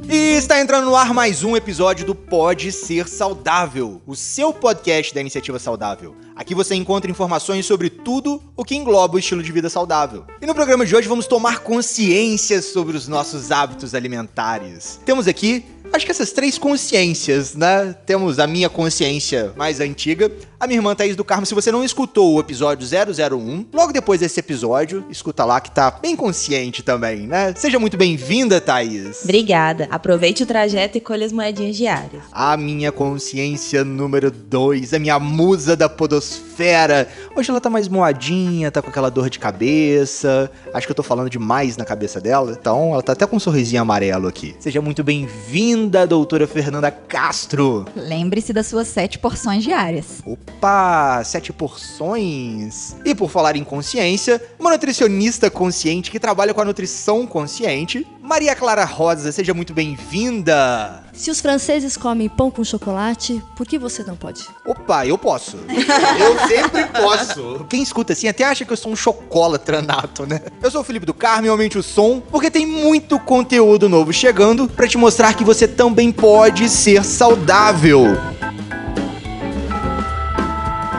E está entrando no ar mais um episódio do Pode Ser Saudável, o seu podcast da Iniciativa Saudável. Aqui você encontra informações sobre tudo o que engloba o estilo de vida saudável. E no programa de hoje vamos tomar consciência sobre os nossos hábitos alimentares. Temos aqui, acho que essas 3 consciências, né? Temos a minha consciência mais antiga, a minha irmã Thaís do Carmo. Se você não escutou o episódio 001, logo depois desse episódio, escuta lá que tá bem consciente também, né? Seja muito bem-vinda, Thaís. Obrigada. Aproveite o trajeto e colhe as moedinhas diárias. A minha consciência número 2, a minha musa da podosfera. Hoje ela tá mais moadinha, tá com aquela dor de cabeça. Acho que eu tô falando demais na cabeça dela, então ela tá até com um sorrisinho amarelo aqui. Seja muito bem-vinda, doutora Fernanda Castro. Lembre-se das suas 7 porções diárias. Opa, 7 porções. E por falar em consciência, uma nutricionista consciente que trabalha com a nutrição consciente, Maria Clara Rosa, seja muito bem-vinda. Se os franceses comem pão com chocolate, por que você não pode? Opa, eu posso. Eu sempre posso. Quem escuta assim até acha que eu sou um chocolatra nato, né? Eu sou o Felipe do Carmo e aumente o som, porque tem muito conteúdo novo chegando pra te mostrar que você também pode ser saudável.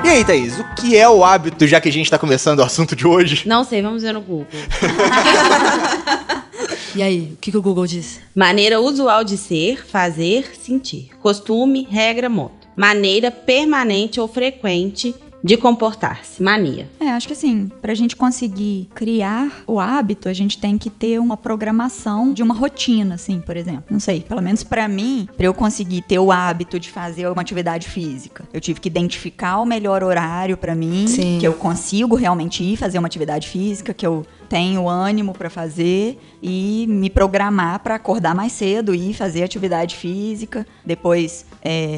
E aí, Thaís, o que é o hábito, já que a gente tá começando o assunto de hoje? Não sei, vamos ver no Google. E aí, o que o Google diz? Maneira usual de ser, fazer, sentir. Costume, regra, modo. Maneira permanente ou frequente de comportar-se. Mania. Acho que assim, pra gente conseguir criar o hábito, a gente tem que ter uma programação de uma rotina, assim, por exemplo. Não sei, pelo menos pra mim, pra eu conseguir ter o hábito de fazer uma atividade física, eu tive que identificar o melhor horário pra mim, Sim. que eu consigo realmente ir fazer uma atividade física, que eu tenho ânimo pra fazer e me programar pra acordar mais cedo e fazer atividade física, depois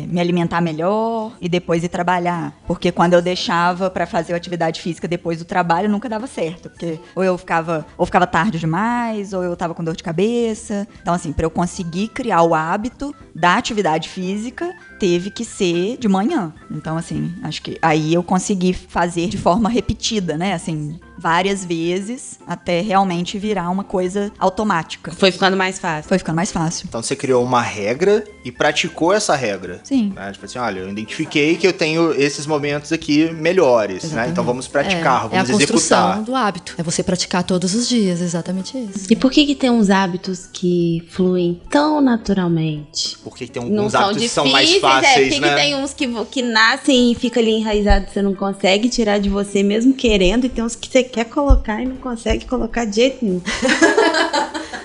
me alimentar melhor e depois ir trabalhar. Porque quando eu deixava pra fazer a atividade física depois do trabalho, nunca dava certo. Porque ou eu ficava tarde demais, ou eu tava com dor de cabeça. Então, assim, pra eu conseguir criar o hábito da atividade física, teve que ser de manhã. Então, assim, acho que aí eu consegui fazer de forma repetida, né? Assim, várias vezes, até realmente virar uma coisa automática. Foi ficando mais fácil. Foi ficando mais fácil. Então você criou uma regra e praticou essa regra. Sim. Né? Tipo assim, olha, eu identifiquei que eu tenho esses momentos aqui melhores, né? Então vamos praticar, vamos é a construção executar. do hábito. É você praticar todos os dias, exatamente isso. E por que tem uns hábitos que fluem tão naturalmente? Porque tem Não alguns são hábitos que difíceis, são mais fáceis, porque né? tem uns que nascem e fica ali enraizado, você não consegue tirar de você mesmo querendo, e tem uns que você quer colocar e não consegue colocar de jeito nenhum.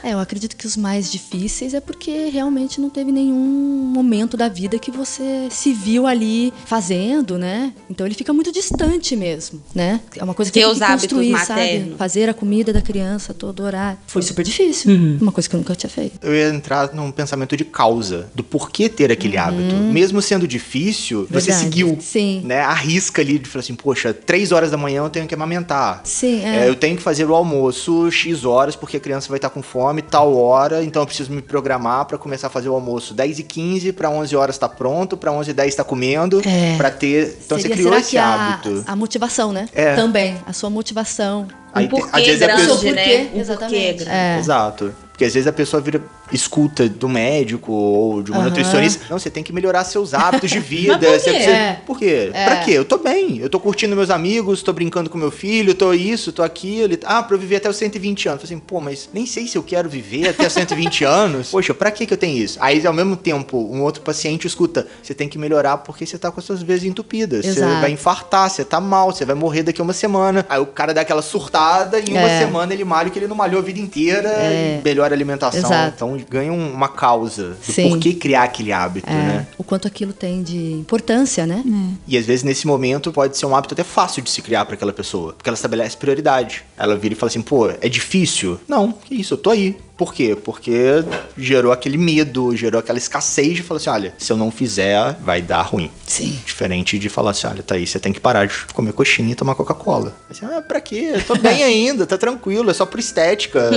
Eu acredito que os mais difíceis é porque realmente não teve nenhum momento da vida que você se viu ali fazendo, né? Então ele fica muito distante mesmo, né? É uma coisa que Teus tem que hábitos construir, maternos. sabe? Fazer a comida da criança todo horário. Foi super difícil. Uma coisa que eu nunca tinha feito. Eu ia entrar num pensamento de causa, do porquê ter aquele hábito. Mesmo sendo difícil, você Verdade. seguiu. Sim. Né? Arrisca ali de falar assim, poxa, 3 horas da manhã eu tenho que amamentar. Sim, Eu tenho que fazer o almoço X horas, porque a criança vai estar com fome tal hora, então eu preciso me programar pra começar a fazer o almoço 10h15, pra 11 horas tá pronto, pra 11h10 tá comendo, pra ter... Então você criou esse hábito. A motivação, né? É. Também. A sua motivação. Aí Um porquê às vezes a grande, pessoa- né? Um Exatamente. porquê grande. Exato. Porque às vezes a pessoa escuta do médico ou de uma nutricionista. Não, você tem que melhorar seus hábitos de vida. Mas por quê? Por quê? Pra quê? Eu tô bem. Eu tô curtindo meus amigos, tô brincando com meu filho, tô isso, tô aquilo. Pra eu viver até os 120 anos. Falei assim, pô, mas nem sei se eu quero viver até os 120 anos. Poxa, pra que eu tenho isso? Aí, ao mesmo tempo, um outro paciente escuta, você tem que melhorar porque você tá com as suas veias entupidas. Você Exato. vai infartar, você tá mal, você vai morrer daqui a uma semana. Aí o cara dá aquela surtada e em uma semana ele malha o que ele não malhou a vida inteira e melhora a alimentação. Exato. Então ganha uma causa do Sim. porquê criar aquele hábito, né? O quanto aquilo tem de importância, né? E às vezes nesse momento pode ser um hábito até fácil de se criar pra aquela pessoa, porque ela estabelece prioridade. Ela vira e fala assim, pô, é difícil? Não, que isso, eu tô aí. Por quê? Porque gerou aquele medo, gerou aquela escassez de falar assim, olha, se eu não fizer, vai dar ruim. Sim. Diferente de falar assim, olha, Thaís, você tem que parar de comer coxinha e tomar Coca-Cola. Assim, pra quê? Eu tô bem ainda, tá tranquilo, é só por estética,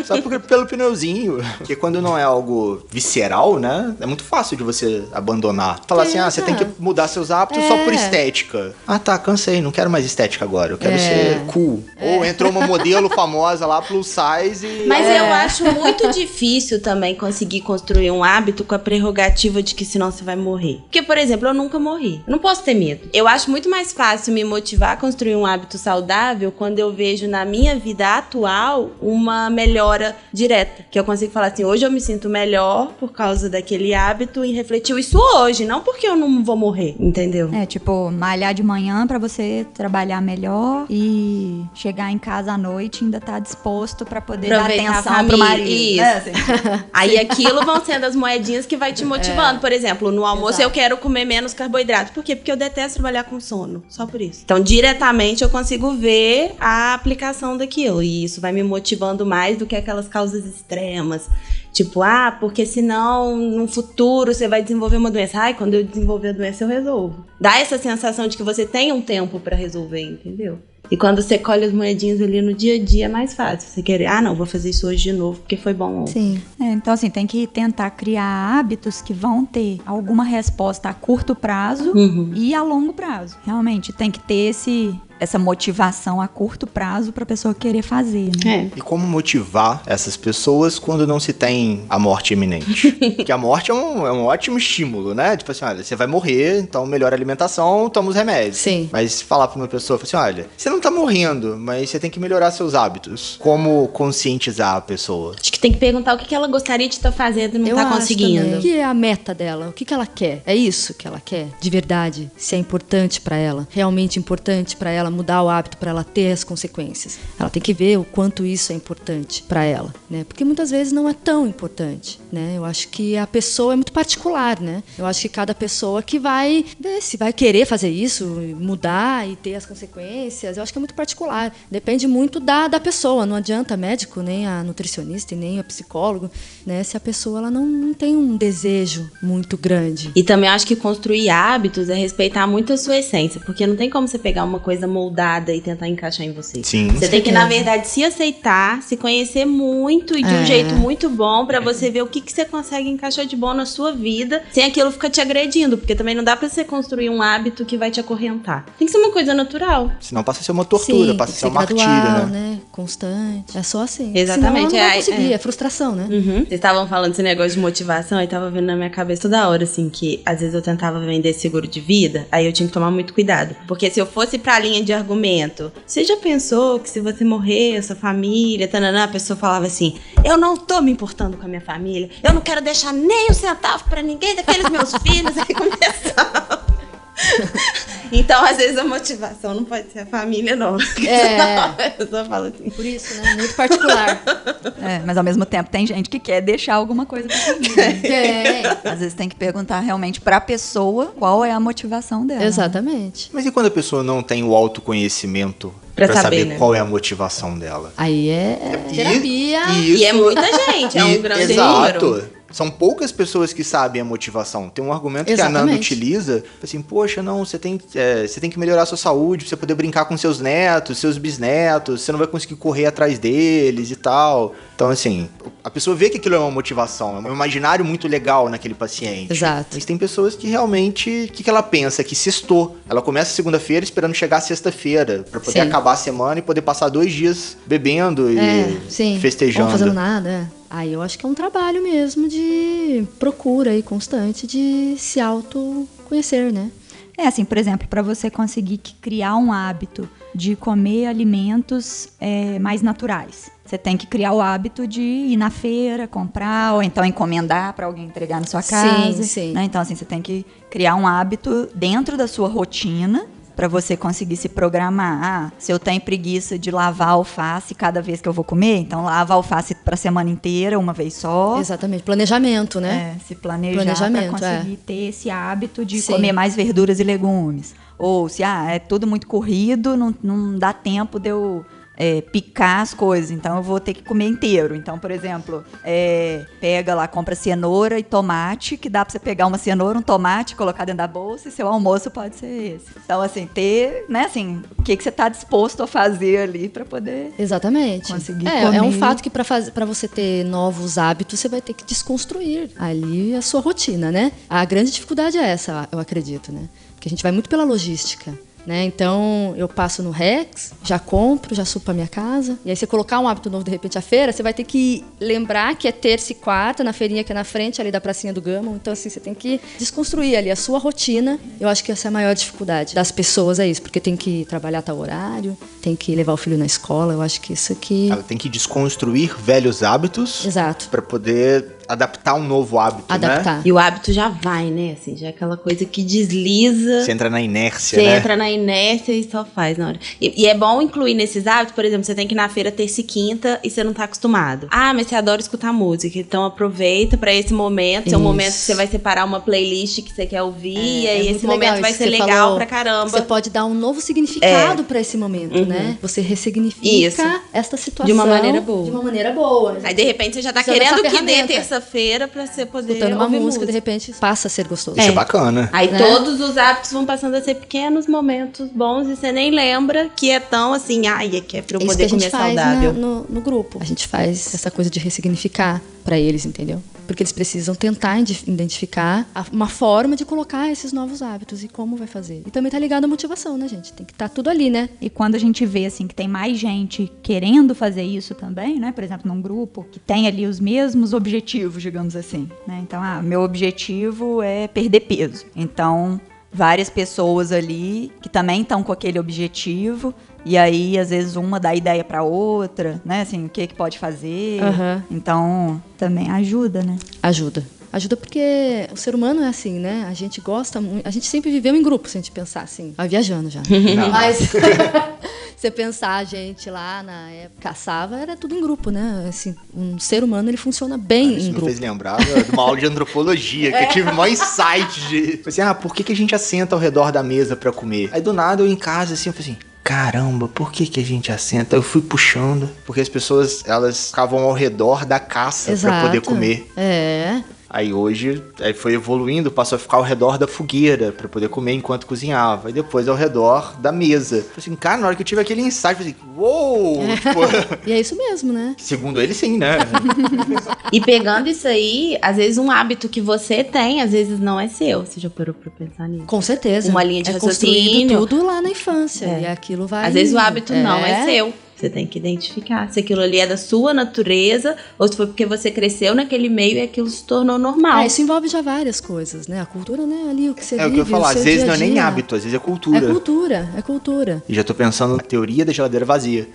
só pelo pneuzinho. Porque quando não é algo visceral, né, é muito fácil de você abandonar. Falar assim, você tem que mudar seus hábitos só por estética. Ah, tá, cansei, não quero mais estética agora, eu quero ser cool. Ou entrou uma modelo famosa lá, plus size e... Mas eu acho acho muito difícil também conseguir construir um hábito com a prerrogativa de que senão você vai morrer. Porque, por exemplo, eu nunca morri. Eu não posso ter medo. Eu acho muito mais fácil me motivar a construir um hábito saudável quando eu vejo na minha vida atual uma melhora direta. Que eu consigo falar assim, hoje eu me sinto melhor por causa daquele hábito e refletiu isso hoje, não porque eu não vou morrer, entendeu? Tipo, malhar de manhã pra você trabalhar melhor e chegar em casa à noite e ainda tá disposto pra poder Aproveitar dar a atenção família, pro marido. isso. Assim. Aí aquilo vão sendo as moedinhas que vai te motivando. Por exemplo, no almoço Exato. eu quero comer menos carboidrato. Por quê? Porque eu detesto trabalhar com sono. Só por isso. Então, diretamente eu consigo ver a aplicação daquilo. E isso vai me motivando mais do que aquelas causas extremas. Tipo, porque senão no futuro você vai desenvolver uma doença. Ai, quando eu desenvolver a doença eu resolvo. Dá essa sensação de que você tem um tempo pra resolver, entendeu? E quando você colhe as moedinhas ali no dia a dia é mais fácil. Você querer, não, vou fazer isso hoje de novo porque foi bom ontem. Sim. Então, assim, tem que tentar criar hábitos que vão ter alguma resposta a curto prazo e a longo prazo. Realmente, tem que ter essa motivação a curto prazo pra pessoa querer fazer, né? E como motivar essas pessoas quando não se tem a morte iminente? Porque a morte é um ótimo estímulo, né? Tipo assim, olha, você vai morrer, então melhora a alimentação, toma os remédios. Sim. Mas falar pra uma pessoa, assim, olha, você não tá morrendo, mas você tem que melhorar seus hábitos. Como conscientizar a pessoa? Acho que tem que perguntar o que ela gostaria de estar fazendo e não tá acho conseguindo. também. O que é a meta dela? O que ela quer? É isso que ela quer? De verdade? Se é importante pra ela? Realmente importante pra ela mudar o hábito, pra ela ter as consequências? Ela tem que ver o quanto isso é importante pra ela, né? Porque muitas vezes não é tão importante, né? Eu acho que a pessoa é muito particular, né? Eu acho que cada pessoa que vai ver se vai querer fazer isso, mudar e ter as consequências, eu acho que é muito particular. Depende muito da pessoa. Não adianta médico, nem a nutricionista e nem a psicólogo, né? Se a pessoa ela não tem um desejo muito grande. E também acho que construir hábitos é respeitar muito a sua essência, porque não tem como você pegar uma coisa moldada e tentar encaixar em você. Sim. Você tem que, na verdade, se aceitar, se conhecer muito e de um jeito muito bom pra você ver o que você consegue encaixar de bom na sua vida, sem aquilo ficar te agredindo, porque também não dá pra você construir um hábito que vai te acorrentar. Tem que ser uma coisa natural. Senão passa a ser uma tortura, Sim, passa a tem ser que uma martírio, gradual, né? Constante. É só assim. Exatamente. Senão ela não vai conseguir. É frustração, né? Vocês estavam falando desse negócio de motivação e tava vindo na minha cabeça toda hora, assim, que às vezes eu tentava vender seguro de vida, aí eu tinha que tomar muito cuidado. Porque se eu fosse pra linha de argumento, você já pensou que se você morrer, a sua família, tananã, a pessoa falava assim, eu não tô me importando com a minha família, eu não quero deixar nem um centavo pra ninguém daqueles meus filhos, aí começava. Então, às vezes, a motivação não pode ser a família, não. Eu só falo assim. Por isso, né? Muito particular. Mas ao mesmo tempo tem gente que quer deixar alguma coisa pra família. Tem. Às vezes tem que perguntar realmente pra pessoa qual é a motivação dela. Exatamente. Mas e quando a pessoa não tem o autoconhecimento Pra pra saber, saber né? qual é a motivação dela? Aí é terapia. E é muita gente, é um grande exato. número. São poucas pessoas que sabem a motivação. Tem um argumento que a Nanda Exatamente. utiliza, assim, poxa, não, você tem que melhorar a sua saúde, pra você poder brincar com seus netos, seus bisnetos, você não vai conseguir correr atrás deles e tal. Então, assim, a pessoa vê que aquilo é uma motivação, é um imaginário muito legal naquele paciente. Exato. Mas tem pessoas que realmente, o que ela pensa? Que sextou. Ela começa segunda-feira esperando chegar a sexta-feira, pra poder Sim. acabar a semana e poder passar 2 dias bebendo e festejando. Não fazendo nada, Aí eu acho que é um trabalho mesmo de procura aí constante de se autoconhecer, né? Assim, por exemplo, para você conseguir criar um hábito de comer alimentos mais naturais, você tem que criar o hábito de ir na feira, comprar, ou então encomendar para alguém entregar na sua casa. Sim. Né? Então, assim, você tem que criar um hábito dentro da sua rotina para você conseguir se programar. Se eu tenho preguiça de lavar alface cada vez que eu vou comer, então lava a alface para a semana inteira, uma vez só. Exatamente. Planejamento, né? Se planejar para conseguir ter esse hábito de comer mais verduras e legumes. Ou se é tudo muito corrido, não dá tempo de eu picar as coisas, então eu vou ter que comer inteiro. Então, por exemplo, pega lá, compra cenoura e tomate, que dá pra você pegar uma cenoura, um tomate, colocar dentro da bolsa, e seu almoço pode ser esse. Então, assim, ter, né, assim, o que você tá disposto a fazer ali pra poder Exatamente. conseguir É comer. um fato que para você ter novos hábitos, você vai ter que desconstruir ali a sua rotina, né? A grande dificuldade é essa, eu acredito, né? Porque a gente vai muito pela logística. né? Então, eu passo no Rex, já compro, já subo pra minha casa. E aí, você colocar um hábito novo, de repente, à feira, você vai ter que lembrar que é terça e quarta, na feirinha que é na frente, ali da pracinha do Gama. Então, assim, você tem que desconstruir ali a sua rotina. Eu acho que essa é a maior dificuldade das pessoas, é isso. Porque tem que trabalhar tal horário, tem que levar o filho na escola. Eu acho que isso aqui... Ela tem que desconstruir velhos hábitos. Exato. Pra poder adaptar um novo hábito, Adaptar. né? E o hábito já vai, né? Assim, já é aquela coisa que desliza. Você entra na inércia, Você né? entra na inércia e só faz na hora. E é bom incluir nesses hábitos, por exemplo, você tem que ir na feira terça e quinta e você não tá acostumado. Ah, mas você adora escutar música, então aproveita pra esse momento. Esse é um momento que você vai separar uma playlist que você quer ouvir e aí esse momento vai ser legal pra caramba. Você pode dar um novo significado pra esse momento, né? Você ressignifica esta situação. De uma maneira boa. De uma maneira boa. Aí de repente você já tá Usando querendo essa que dê ferramenta. terça-feira pra você poder Escutando uma ouvir música, de repente, passa a ser gostoso. Isso é bacana. Aí né? todos os hábitos vão passando a ser pequenos momentos bons e você nem lembra que é tão assim, ai, é que é pra eu É isso poder que a gente comer faz saudável. no grupo. A gente faz essa coisa de ressignificar pra eles, entendeu? Porque eles precisam tentar identificar uma forma de colocar esses novos hábitos e como vai fazer. E também tá ligado à motivação, né, gente? Tem que estar tudo ali, né? E quando a gente vê, assim, que tem mais gente querendo fazer isso também, né? Por exemplo, num grupo que tem ali os mesmos objetivos, digamos assim, né? Então, meu objetivo é perder peso. Então, várias pessoas ali que também estão com aquele objetivo e aí, às vezes, uma dá ideia pra outra, né? Assim, o que pode fazer. Aham. Então, também ajuda, né? Ajuda. Ajuda porque o ser humano é assim, né? A gente gosta muito. A gente sempre viveu em grupo, se a gente pensar assim. Vai viajando já. Não. Mas você pensar, a gente lá na época caçava, era tudo em grupo, né? Assim, um ser humano, ele funciona bem Isso em me grupo. fez lembrar de uma aula de antropologia, que eu tive maior insight de... Assim, por que a gente assenta ao redor da mesa pra comer? Aí do nada eu em casa, assim, eu falei assim... Caramba, por que a gente assenta? Eu fui puxando, porque as pessoas, elas ficavam ao redor da caça pra poder comer. É. Aí hoje, aí foi evoluindo, passou a ficar ao redor da fogueira pra poder comer enquanto cozinhava. E depois ao redor da mesa. Falei assim, cara, na hora que eu tive aquele insight, eu falei assim, uou! Tipo, E é isso mesmo, né? segundo ele, sim, né? E pegando isso aí, às vezes um hábito que você tem, às vezes não é seu. Você já parou pra pensar nisso? Com certeza. Uma linha de construído raciocínio. tudo lá na infância. É. E aquilo vai... Às vezes o indo. hábito não é seu. Você tem que identificar se aquilo ali é da sua natureza ou se foi porque você cresceu naquele meio e aquilo se tornou normal. Isso envolve já várias coisas, né? A cultura, né? Ali, o que você É vive, o que eu ia falar, o seu às vezes dia não a é nem dia. hábito, às vezes é cultura. É cultura. E já tô pensando na teoria da geladeira vazia.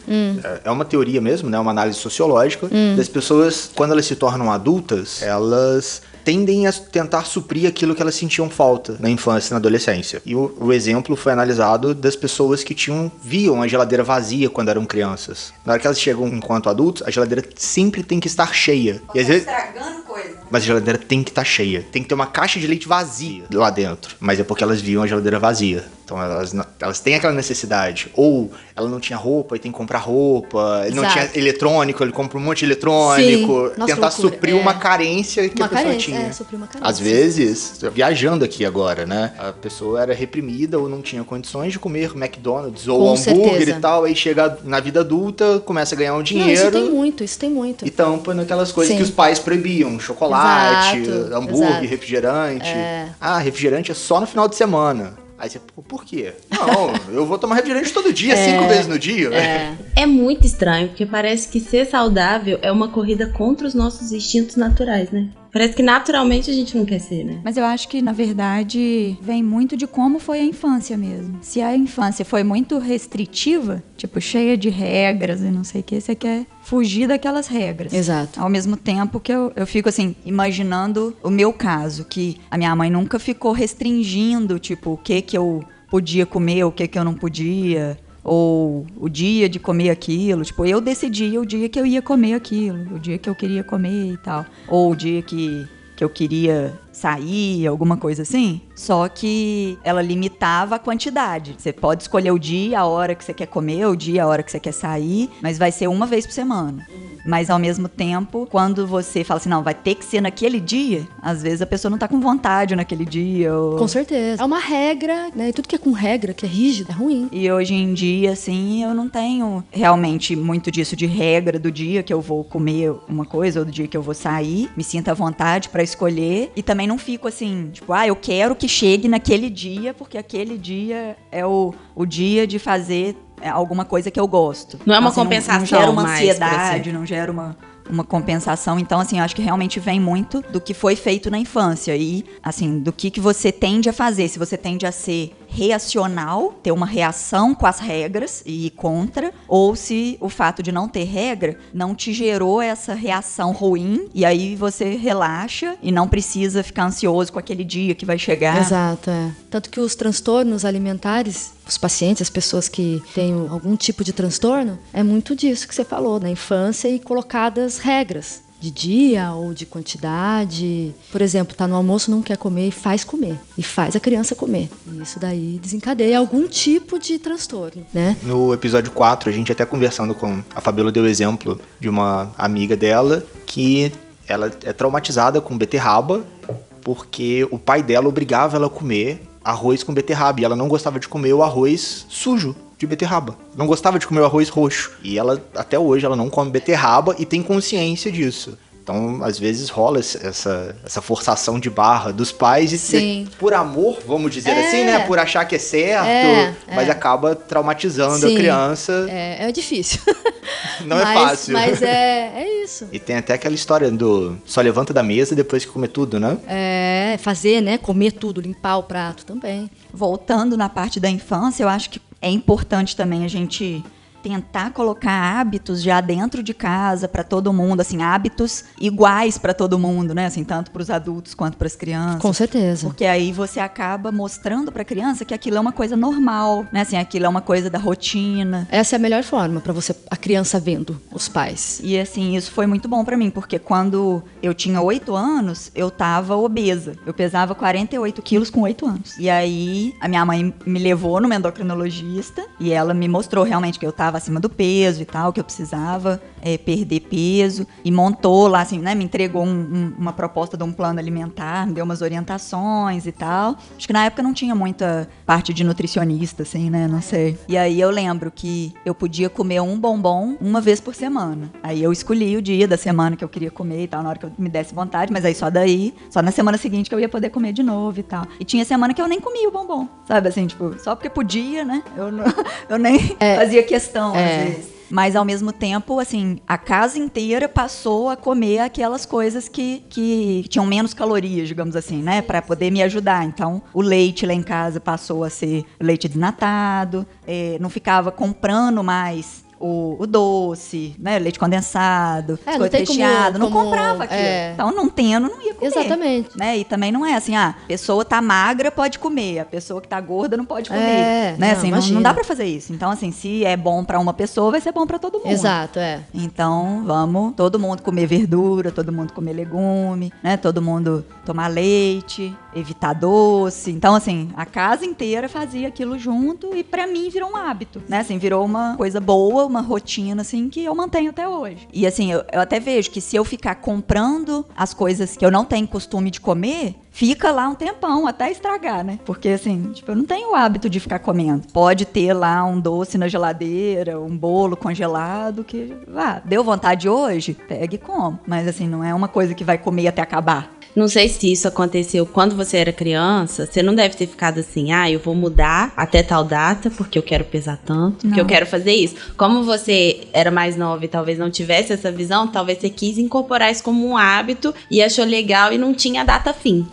É uma teoria mesmo, né? Uma análise sociológica das pessoas, quando elas se tornam adultas, elas tendem a tentar suprir aquilo que elas sentiam falta na infância e na adolescência. E o exemplo foi analisado das pessoas que viam a geladeira vazia quando eram crianças. Na hora que elas chegam enquanto adultos, a geladeira sempre tem que estar cheia. E às vezes... estragando coisa. Mas a geladeira tem que estar cheia. Tem que ter uma caixa de leite vazia lá dentro. Mas é porque elas viam a geladeira vazia. Então elas têm aquela necessidade. Ou ela não tinha roupa e tem que comprar roupa. Ele não Exato. tinha eletrônico, ele compra um monte de eletrônico. Sim. Nossa, tentar loucura. suprir uma carência que Uma a pessoa carência, tinha. suprir uma carência. Às vezes, viajando aqui agora, né? A pessoa era reprimida ou não tinha condições de comer McDonald's ou Com hambúrguer certeza. e tal. Aí chega na vida adulta, começa a ganhar um Não, dinheiro. isso tem muito. E tampa naquelas coisas Sim. que os pais proibiam. Chocolate, Exato, hambúrguer, exato. refrigerante. Refrigerante é só no final de semana. Aí você, por quê? Não, eu vou tomar refrigerante todo dia, 5 vezes no dia. É muito estranho, porque parece que ser saudável é uma corrida contra os nossos instintos naturais, né? Parece que naturalmente a gente não quer ser, né? Mas eu acho que, na verdade, vem muito de como foi a infância mesmo. Se a infância foi muito restritiva, tipo, cheia de regras e não sei o que, você quer fugir daquelas regras. Exato. Ao mesmo tempo que eu fico, assim, imaginando o meu caso, que a minha mãe nunca ficou restringindo, tipo, o que eu podia comer, o que eu não podia, ou o dia de comer aquilo. Tipo, eu decidia o dia que eu ia comer aquilo, o dia que eu queria comer e tal. Ou o dia que eu queria sair, alguma coisa assim. Só que ela limitava a quantidade. Você pode escolher o dia, a hora que você quer comer, o dia, a hora que você quer sair, mas vai ser uma vez por semana. Mas ao mesmo tempo, quando você fala assim, não, vai ter que ser naquele dia, às vezes a pessoa não tá com vontade naquele dia. Ou... Com certeza. É uma regra, né? E tudo que é com regra, que é rígido, é ruim. E hoje em dia, assim, eu não tenho realmente muito disso de regra do dia que eu vou comer uma coisa ou do dia que eu vou sair. Me sinto à vontade pra escolher. E também não fico assim, tipo, eu quero que chegue naquele dia, porque aquele dia é o dia de fazer alguma coisa que eu gosto. Não é uma então, assim, compensação não gera uma mais ansiedade, não gera uma compensação. Então, assim, eu acho que realmente vem muito do que foi feito na infância e, assim, do que você tende a fazer. Se você tende a ser reacional, ter uma reação com as regras e ir contra, ou se o fato de não ter regra não te gerou essa reação ruim e aí você relaxa e não precisa ficar ansioso com aquele dia que vai chegar. Exato, é. Tanto que os transtornos alimentares, os pacientes, as pessoas que têm algum tipo de transtorno, é muito disso que você falou, na infância e colocadas regras de dia ou de quantidade. Por exemplo, tá no almoço, não quer comer e faz a criança comer. E isso daí desencadeia algum tipo de transtorno, né? No episódio 4, a gente até conversando com a Fabiola deu o exemplo de uma amiga dela que ela é traumatizada com beterraba porque o pai dela obrigava ela a comer arroz com beterraba e ela não gostava de comer o arroz sujo de beterraba. Não gostava de comer o arroz roxo. E ela, até hoje, ela não come beterraba e tem consciência disso. Então, às vezes rola essa forçação de barra dos pais e por amor, vamos dizer assim, né? Por achar que é certo, mas acaba traumatizando a criança. É difícil. Não é fácil. Mas é isso. E tem até aquela história do só levanta da mesa depois que comer tudo, né? Fazer, né? Comer tudo, limpar o prato também. Voltando na parte da infância, eu acho que é importante também a gente tentar colocar hábitos já dentro de casa para todo mundo, assim, hábitos iguais para todo mundo, né? Assim, tanto para os adultos quanto para as crianças. Com certeza. Porque aí você acaba mostrando para a criança que aquilo é uma coisa normal, né? Assim, aquilo é uma coisa da rotina. Essa é a melhor forma para a criança vendo os pais. E assim, isso foi muito bom para mim, porque quando eu tinha 8 anos, eu tava obesa. Eu pesava 48 quilos com 8 anos. E aí, a minha mãe me levou numa endocrinologista e ela me mostrou realmente que eu tava acima do peso e tal, que eu precisava perder peso, e montou lá, assim, né, me entregou uma proposta de um plano alimentar, me deu umas orientações e tal. Acho que na época não tinha muita parte de nutricionista, assim, né, não sei. E aí eu lembro que eu podia comer um bombom uma vez por semana. Aí eu escolhi o dia da semana que eu queria comer e tal, na hora que eu me desse vontade, mas aí só na semana seguinte que eu ia poder comer de novo e tal. E tinha semana que eu nem comia o bombom, sabe, assim, tipo, só porque podia, né, eu nem fazia questão, às vezes. Mas, ao mesmo tempo, assim, a casa inteira passou a comer aquelas coisas que tinham menos calorias, digamos assim, né? Pra poder me ajudar. Então, o leite lá em casa passou a ser leite desnatado. Não ficava comprando mais o doce, né? Leite condensado, biscoito recheado. Não comprava aquilo. Então, não tendo, não ia comer. Exatamente. Né? E também não é assim, a pessoa tá magra, pode comer. A pessoa que tá gorda não pode comer. Né? Assim, não dá pra fazer isso. Então, assim, se é bom pra uma pessoa, vai ser bom pra todo mundo. Exato, Então, vamos todo mundo comer verdura, todo mundo comer legume, né? Todo mundo tomar leite, evitar doce. Então, assim, a casa inteira fazia aquilo junto e pra mim virou um hábito, né? Assim, virou uma coisa boa, uma rotina, assim, que eu mantenho até hoje. E, assim, eu até vejo que se eu ficar comprando as coisas que eu não tenho costume de comer, fica lá um tempão até estragar, né? Porque, assim, tipo, eu não tenho o hábito de ficar comendo. Pode ter lá um doce na geladeira, um bolo congelado, que, deu vontade hoje? Pega e come. Mas, assim, não é uma coisa que vai comer até acabar. Não sei se isso aconteceu quando você era criança. Você não deve ter ficado assim, eu vou mudar até tal data, porque eu quero pesar tanto, porque eu quero fazer isso. Como você era mais nova e talvez não tivesse essa visão, talvez você quis incorporar isso como um hábito e achou legal e não tinha data fim.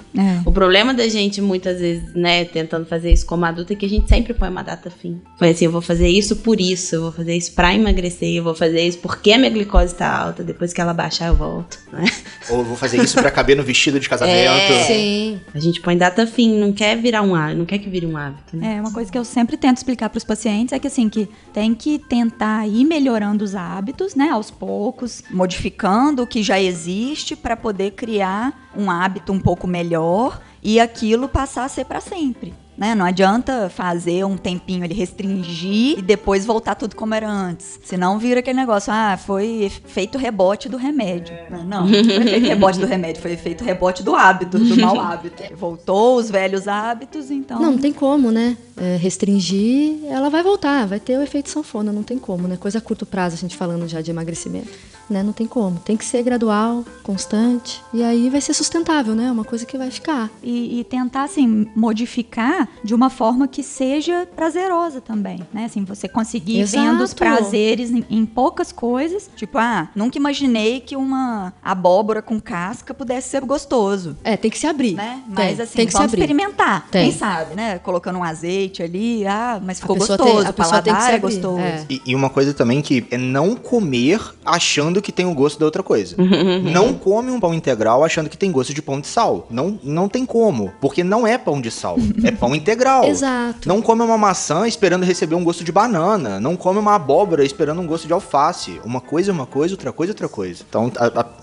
O problema da gente, muitas vezes, né, tentando fazer isso como adulta, é que a gente sempre põe uma data fim. Foi assim, eu vou fazer isso por isso, eu vou fazer isso pra emagrecer, eu vou fazer isso porque a minha glicose tá alta, depois que ela baixar eu volto, né? Ou eu vou fazer isso pra caber no vestido de casamento. Sim. A gente põe data fim, não quer virar um hábito, não quer que vire um hábito, né? Uma coisa que eu sempre tento explicar pros pacientes é que, assim, que tem que tentar ir melhorando os hábitos, né, aos poucos, modificando o que já existe para poder criar um hábito um pouco melhor e aquilo passar a ser para sempre. né? Não adianta fazer um tempinho ali, restringir e depois voltar tudo como era antes. Senão vira aquele negócio, foi efeito rebote do remédio. Não foi efeito rebote do remédio, foi efeito rebote do hábito, do mau hábito. Voltou os velhos hábitos, então... Não tem como, né? Restringir, ela vai voltar, vai ter o efeito sanfona, não tem como, né? Coisa a curto prazo, a gente falando já de emagrecimento, né? Não tem como. Tem que ser gradual, constante, e aí vai ser sustentável, né? É uma coisa que vai ficar. E tentar, assim, modificar de uma forma que seja prazerosa também, né? Assim, você conseguir Exato. vendo os prazeres em poucas coisas. Tipo, nunca imaginei que uma abóbora com casca pudesse ser gostoso. Tem que se abrir. Né? Mas assim, tem que vamos se abrir. experimentar. Tem. Quem sabe, né? Colocando um azeite ali, mas ficou A pessoa gostoso. tem- a O pessoa tem que paladar se é abrir. gostoso. É. E uma coisa também que é não comer achando que tem o gosto da outra coisa. Não come um pão integral achando que tem gosto de pão de sal. Não tem como, porque não é pão de sal, é pão integral. Exato. Não come uma maçã esperando receber um gosto de banana. Não come uma abóbora esperando um gosto de alface. Uma coisa é uma coisa, outra coisa é outra coisa. Então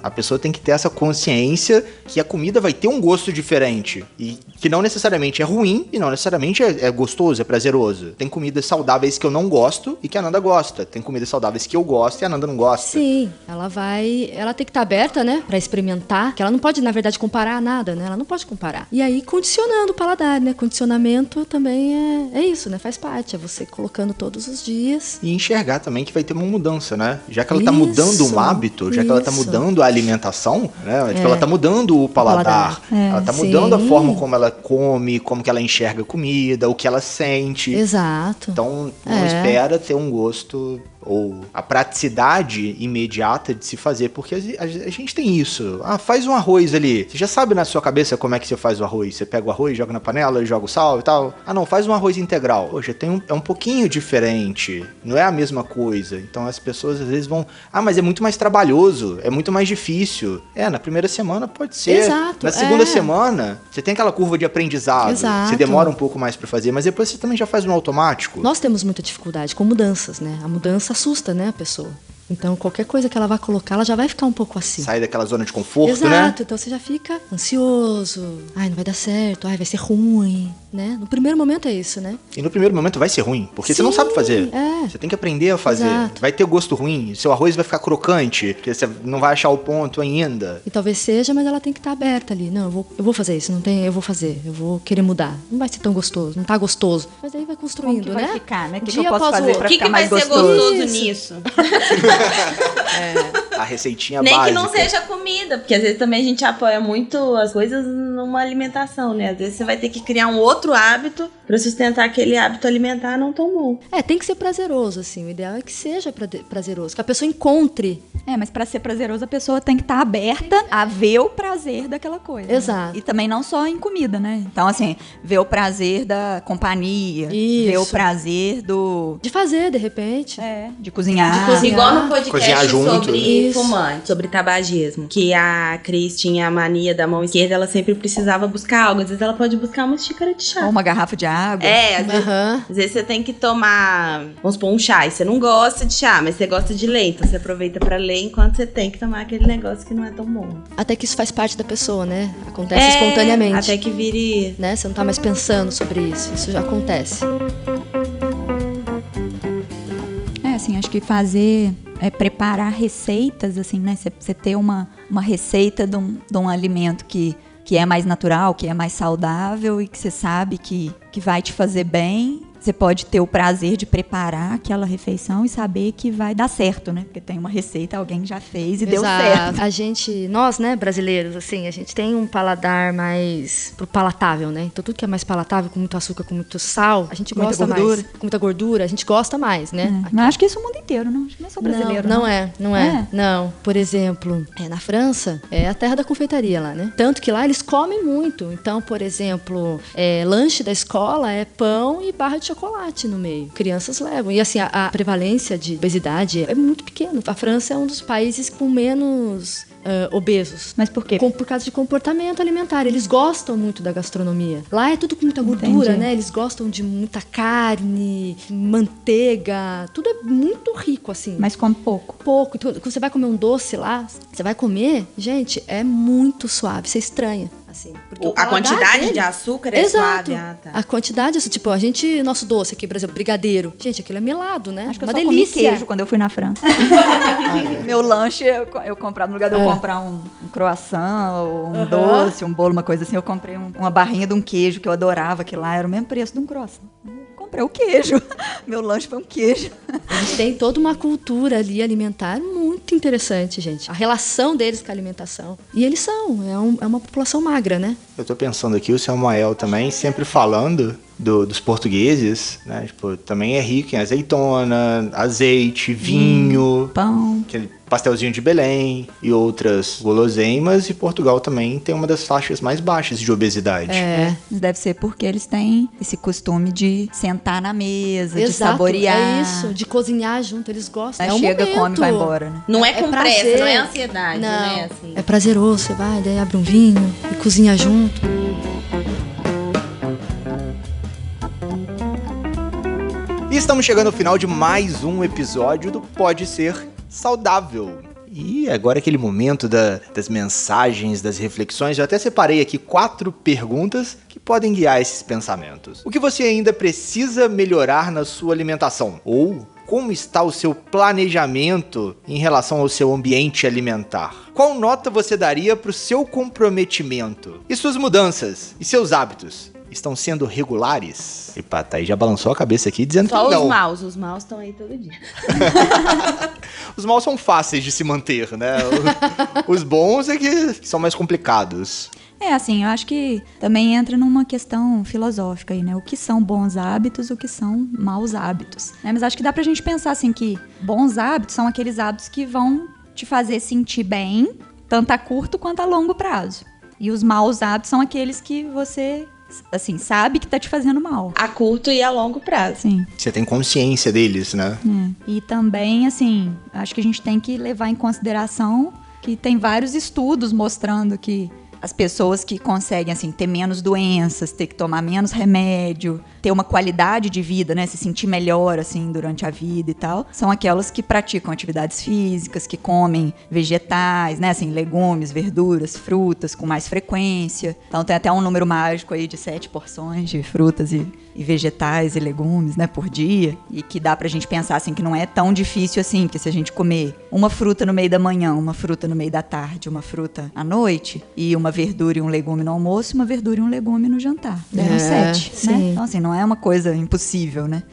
a pessoa tem que ter essa consciência que a comida vai ter um gosto diferente. E que não necessariamente é ruim e não necessariamente é gostoso, é prazeroso. Tem comidas saudáveis que eu não gosto e que a Nanda gosta. Tem comidas saudáveis que eu gosto e a Nanda não gosta. Sim, ela tem que estar aberta, né, pra experimentar, que ela não pode, na verdade, comparar nada, né, ela não pode comparar. E aí, condicionando o paladar, né, condicionamento também é isso, né, faz parte, é você colocando todos os dias. E enxergar também que vai ter uma mudança, né? Já que ela tá Isso, mudando um hábito, já que ela tá isso. mudando a alimentação, né? Tipo, ela tá mudando o paladar. Ela tá mudando a sim. forma como ela come, como que ela enxerga a comida, o que ela sente. Exato. Então, não espera ter um gosto ou a praticidade imediata de se fazer, porque a gente tem isso. Faz um arroz ali. Você já sabe na sua cabeça como é que você faz o arroz. Você pega o arroz, joga na panela, joga o sal e tal. Não, faz um arroz integral. Poxa, é um pouquinho diferente. Não é a mesma coisa. Então as pessoas às vezes vão... mas é muito mais trabalhoso, é muito mais difícil. Na primeira semana pode ser. Exato, Na segunda semana, você tem aquela curva de aprendizado. Exato. Você demora um pouco mais pra fazer, mas depois você também já faz no automático. Nós temos muita dificuldade com mudanças, né? A mudança assusta, né, a pessoa. Então, qualquer coisa que ela vai colocar, ela já vai ficar um pouco assim. Sai daquela zona de conforto, Exato, né? então você já fica ansioso. Não vai dar certo, vai ser ruim, né? No primeiro momento é isso, né? E no primeiro momento vai ser ruim, porque você não sabe fazer. Você tem que aprender a fazer. Exato. Vai ter gosto ruim, seu arroz vai ficar crocante, porque você não vai achar o ponto ainda. E talvez seja, mas ela tem que estar aberta ali. Não, eu vou fazer isso, eu vou fazer, eu vou querer mudar. Não vai ser tão gostoso, não tá gostoso. Mas aí vai construindo, Como que né? vai ficar, né? O que Dia eu posso após fazer outro. pra O que ficar vai mais ser gostoso? gostoso Isso. nisso? A receitinha Nem básica. que não seja comida, porque às vezes também a gente apoia muito as coisas numa alimentação, né? Às vezes você vai ter que criar um outro hábito pra sustentar aquele hábito alimentar não tão bom. Tem que ser prazeroso, assim. O ideal é que seja prazeroso, que a pessoa encontre. Mas pra ser prazeroso, a pessoa tem que estar aberta a ver o prazer daquela coisa. Exato. Né? E também não só em comida, né? Então, assim, ver o prazer da companhia, Isso. ver o prazer De fazer, de repente. de cozinhar. De cozinhar. Igual no Cozinhar podcast junto. sobre Isso. fumante, sobre tabagismo, que a Cris tinha a mania da mão esquerda, ela sempre precisava buscar algo. Às vezes ela pode buscar uma xícara de chá. Ou uma garrafa de água. Às vezes você tem que tomar, vamos supor, um chá, e você não gosta de chá, mas você gosta de ler, então você aproveita pra ler enquanto você tem que tomar aquele negócio que não é tão bom. Até que isso faz parte da pessoa, né? Acontece espontaneamente. Até que vire... Né? Você não tá mais pensando sobre isso. Isso já acontece. Assim, acho que fazer... preparar receitas, assim, né? Você ter uma receita de um alimento que é mais natural, que é mais saudável e que você sabe que vai te fazer bem. Você pode ter o prazer de preparar aquela refeição e saber que vai dar certo, né? Porque tem uma receita, alguém já fez e deu certo. Nós, né, brasileiros, assim, a gente tem um paladar mais pro palatável, né? Então tudo que é mais palatável, com muito açúcar, com muito sal, a gente Muita gosta gordura. mais. Com muita gordura, a gente gosta mais, né? Mas acho que isso é o mundo inteiro, não? Acho que não é só brasileiro. Não é. Não. Por exemplo, na França, é a terra da confeitaria lá, né? Tanto que lá eles comem muito. Então, por exemplo, lanche da escola é pão e barra de chocolate no meio. Crianças levam. E assim, a prevalência de obesidade é muito pequena. A França é um dos países com menos obesos. Mas por quê? Por causa de comportamento alimentar. Eles gostam muito da gastronomia. Lá é tudo com muita gordura, Entendi. né? Eles gostam de muita carne, manteiga. Tudo é muito rico, assim. Mas come pouco. Pouco. Então, quando você vai comer um doce lá, você vai comer, gente, é muito suave. Você estranha. assim. Porque o A paladar quantidade dele- de açúcar é Exato. suave. Ah, tá. A quantidade, assim, tipo, nosso doce aqui, por exemplo, brigadeiro. Gente, aquilo é melado, né? Acho que eu Uma só delícia. comi queijo quando eu fui na França. Meu lanche, eu comprava, no lugar de eu comprar um croissant, ou um doce, um bolo, uma coisa assim, eu comprei uma barrinha de um queijo que eu adorava, que lá era o mesmo preço de um croissant. Comprei o queijo. Meu lanche foi um queijo. Eles têm toda uma cultura ali alimentar muito interessante, gente. A relação deles com a alimentação. E eles é uma população magra, né? Eu tô pensando aqui, o Samuel também sempre falando dos portugueses, né? Tipo, também é rico em azeitona, azeite, vinho, Pão. aquele pastelzinho de Belém e outras guloseimas. E Portugal também tem uma das faixas mais baixas de obesidade. Deve ser porque eles têm esse costume de sentar na mesa, de Exato, saborear. é isso, de cozinhar junto, eles gostam. Aí É um chega, momento. come e vai embora, né? Não é com pressa, prazer. não é ansiedade, Não, né? Assim. é prazeroso, você vai, daí abre um vinho e cozinha junto. E estamos chegando ao final de mais um episódio do Pode Ser Saudável. E agora é aquele momento das mensagens, das reflexões. Eu até separei aqui 4 perguntas que podem guiar esses pensamentos. O que você ainda precisa melhorar na sua alimentação? Ou como está o seu planejamento em relação ao seu ambiente alimentar? Qual nota você daria para o seu comprometimento? E suas mudanças? E seus hábitos? Estão sendo regulares? E pá, Thaís já balançou a cabeça aqui dizendo Só que não. os maus estão aí todo dia. Os maus são fáceis de se manter, né? Os bons é que são mais complicados. É, assim, eu acho que também entra numa questão filosófica aí, né? O que são bons hábitos, o que são maus hábitos, né? Mas acho que dá pra gente pensar, assim, que bons hábitos são aqueles hábitos que vão te fazer sentir bem, tanto a curto quanto a longo prazo. E os maus hábitos são aqueles que você, assim, sabe que tá te fazendo mal. A curto e a longo prazo. Sim. Você tem consciência deles, né? E também, assim, acho que a gente tem que levar em consideração que tem vários estudos mostrando que as pessoas que conseguem, assim, ter menos doenças, ter que tomar menos remédio, ter uma qualidade de vida, né, se sentir melhor, assim, durante a vida e tal, são aquelas que praticam atividades físicas, que comem vegetais, né, assim, legumes, verduras, frutas com mais frequência. Então tem até um número mágico aí de 7 porções de frutas e vegetais e legumes, né, por dia, e que dá pra gente pensar, assim, que não é tão difícil assim, porque se a gente comer uma fruta no meio da manhã, uma fruta no meio da tarde, uma fruta à noite, e uma verdura e um legume no almoço, uma verdura e um legume no jantar. Deram 7, né? sim. Então, assim, não é uma coisa impossível, né?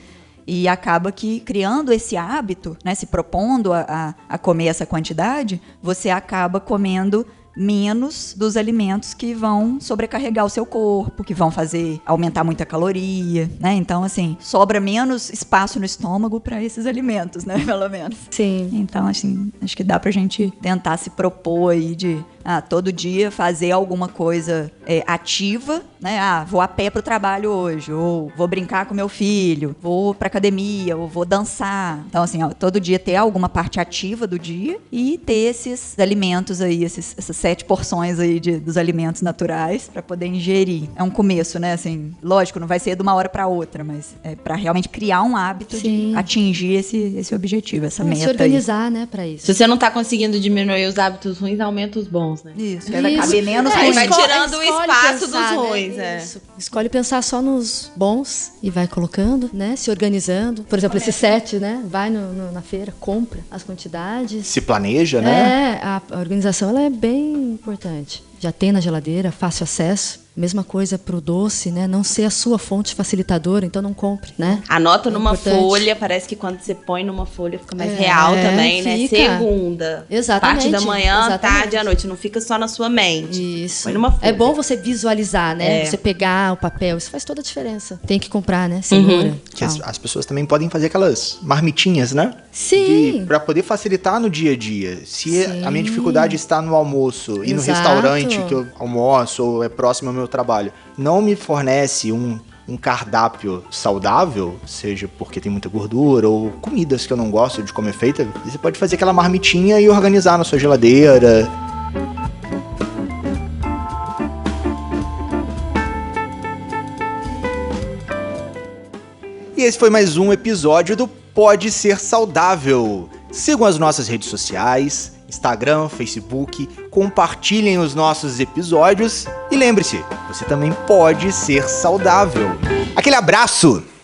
E acaba que, criando esse hábito, né, se propondo a comer essa quantidade, você acaba comendo menos dos alimentos que vão sobrecarregar o seu corpo, que vão fazer aumentar muita caloria, né? Então, assim, sobra menos espaço no estômago para esses alimentos, né? Pelo menos. Sim. Então, assim, acho que dá pra gente tentar se propor aí de todo dia fazer alguma coisa ativa, né? Vou a pé pro trabalho hoje, ou vou brincar com meu filho, vou pra academia, ou vou dançar. Então, assim, todo dia ter alguma parte ativa do dia e ter esses alimentos aí, essas 7 porções aí dos alimentos naturais pra poder ingerir. É um começo, né? Assim, lógico, não vai ser de uma hora pra outra, mas é pra realmente criar um hábito Sim. de atingir esse objetivo, essa meta Se organizar, né, pra isso. Se você não tá conseguindo diminuir os hábitos ruins, aumenta os bons, né? aí. Isso, que aí vai caber menos Aí ruim. vai tirando o escolhe espaço pensar, dos né? ruins, Isso. Escolhe pensar só nos bons e vai colocando, né? Se organizando. Por exemplo, esse 7, né? Vai na feira, compra as quantidades. Se planeja, né? A organização ela é bem importante. Já tem na geladeira, fácil acesso. Mesma coisa pro doce, né? Não ser a sua fonte facilitadora, então não compre, né? Anota numa importante. folha, parece que quando você põe numa folha fica mais real também, né? fica. Segunda. Exatamente, Parte da manhã, exatamente. tarde à noite. Não fica só na sua mente. Isso. Põe numa folha. É bom você visualizar, né? É. Você pegar o papel, isso faz toda a diferença. Tem que comprar, né? Segura. Que as pessoas também podem fazer aquelas marmitinhas, né? Sim. Pra poder facilitar no dia a dia. Se Sim. a minha dificuldade está no almoço e no Exato. restaurante que eu almoço ou é próximo ao meu trabalho, não me fornece um cardápio saudável, seja porque tem muita gordura ou comidas que eu não gosto de comer feita, você pode fazer aquela marmitinha e organizar na sua geladeira. E esse foi mais um episódio do Pode Ser Saudável. Sigam as nossas redes sociais Instagram, Facebook, compartilhem os nossos episódios e lembre-se, você também pode ser saudável. Aquele abraço!